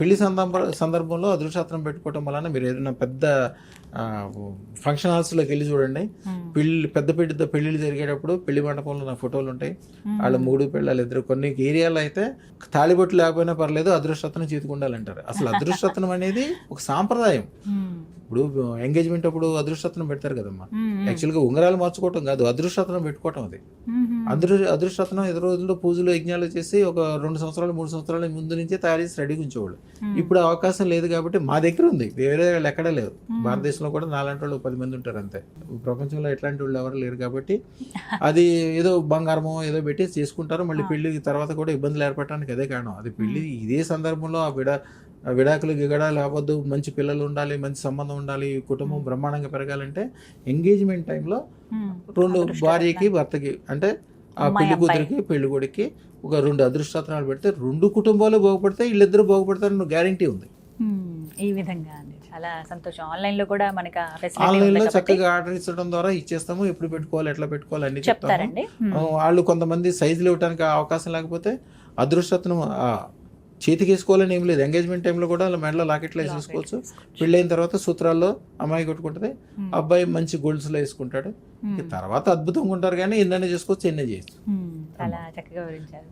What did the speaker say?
పెళ్లి సందర్భంలో అదృష్టరత్నం పెట్టుకోవటం వలన మీరు ఏదైనా పెద్ద ఫంక్షన్ హాల్స్లోకి వెళ్ళి చూడండి, పెద్ద పెళ్ళిళ్ళు జరిగేటప్పుడు పెళ్లి మండపంలో నా ఫోటోలు ఉంటాయి. వాళ్ళ 3 పిల్లలు 2 కొన్ని ఏరియాలో అయితే తాళిబొట్టు లేకపోయినా పర్లేదు అదృష్టరత్నం చేతికుండాలంటారు. అసలు అదృష్టరత్నం అనేది ఒక సాంప్రదాయం. ఇప్పుడు ఎంగేజ్మెంట్ అప్పుడు అదృష్టరత్నం పెడతారు కదమ్మా, యాక్చువల్గా ఉంగరాలు మార్చుకోవటం కాదు, అదృష్టరత్నం పెట్టుకోవటం. అది అదృష్టరత్నం ఎదురు రోజుల్లో పూజలు యజ్ఞాలు చేసి ఒక 2 సంవత్సరాలు 3 సంవత్సరాల ముందు నుంచే తయారు చేసి రెడీగా ఉంచేవాళ్ళు. ఇప్పుడు అవకాశం లేదు కాబట్టి మా దగ్గర ఉంది, వేరే వాళ్ళు ఎక్కడా లేదు. భారతదేశంలో కూడా నాలాంటి వాళ్ళు 10 మంది ఉంటారు అంతే. ప్రపంచంలో ఎట్లాంటి వాళ్ళు ఎవరు లేరు కాబట్టి అది ఏదో బంగారమో ఏదో పెట్టి చేసుకుంటారు. మళ్ళీ పెళ్లి తర్వాత కూడా ఇబ్బందులు ఏర్పడటానికి అదే కారణం. అది పెళ్లి ఇదే సందర్భంలో ఆ విడాకులు గిగడాలు అవ్వద్దు, మంచి పిల్లలు ఉండాలి, మంచి సంబంధం ఉండాలి, కుటుంబం బ్రహ్మాండంగా పెరగాలంటే ఎంగేజ్మెంట్ టైంలో 2 భార్యకి భర్తకి అంటే ఆ పెళ్లి కూతురికి పెళ్లి కొడుక్కి ఒక 2 అదృష్టరత్నాలు పెడితే 2 కుటుంబాలు బాగుపడతాయి, వీళ్ళిద్దరు బాగుపడతారని గ్యారంటీ ఉంది. ఈ విధంగా చాలా సంతోషం. ఆన్లైన్లో కూడా మనకి ఆన్లైన్లో చక్కగా ఆర్డర్ ఇచ్చడం ద్వారా ఇచ్చేస్తాము. ఎప్పుడు పెట్టుకోవాలి, ఎట్లా పెట్టుకోవాలి అన్ని చెప్తారండి. వాళ్ళు కొంతమంది సైజులు ఇవ్వడానికి అవకాశం లేకపోతే అదృష్టరత్నం చేతికి వేసుకోవాలని ఏం లేదు. ఎంగేజ్మెంట్ టైంలో కూడా మెడలో లాకెట్లో వేసేసుకోవచ్చు. పెళ్ళైన తర్వాత సూత్రాల్లో అమ్మాయి కొట్టుకుంటుంది, అబ్బాయి మంచి గోల్డ్స్లో వేసుకుంటాడు. తర్వాత అద్భుతంగా ఉంటారు కానీ ఎన్నైనా చేసుకోవచ్చు, ఎన్నో చేయొచ్చు. చాలా చక్కగా వివరించారు.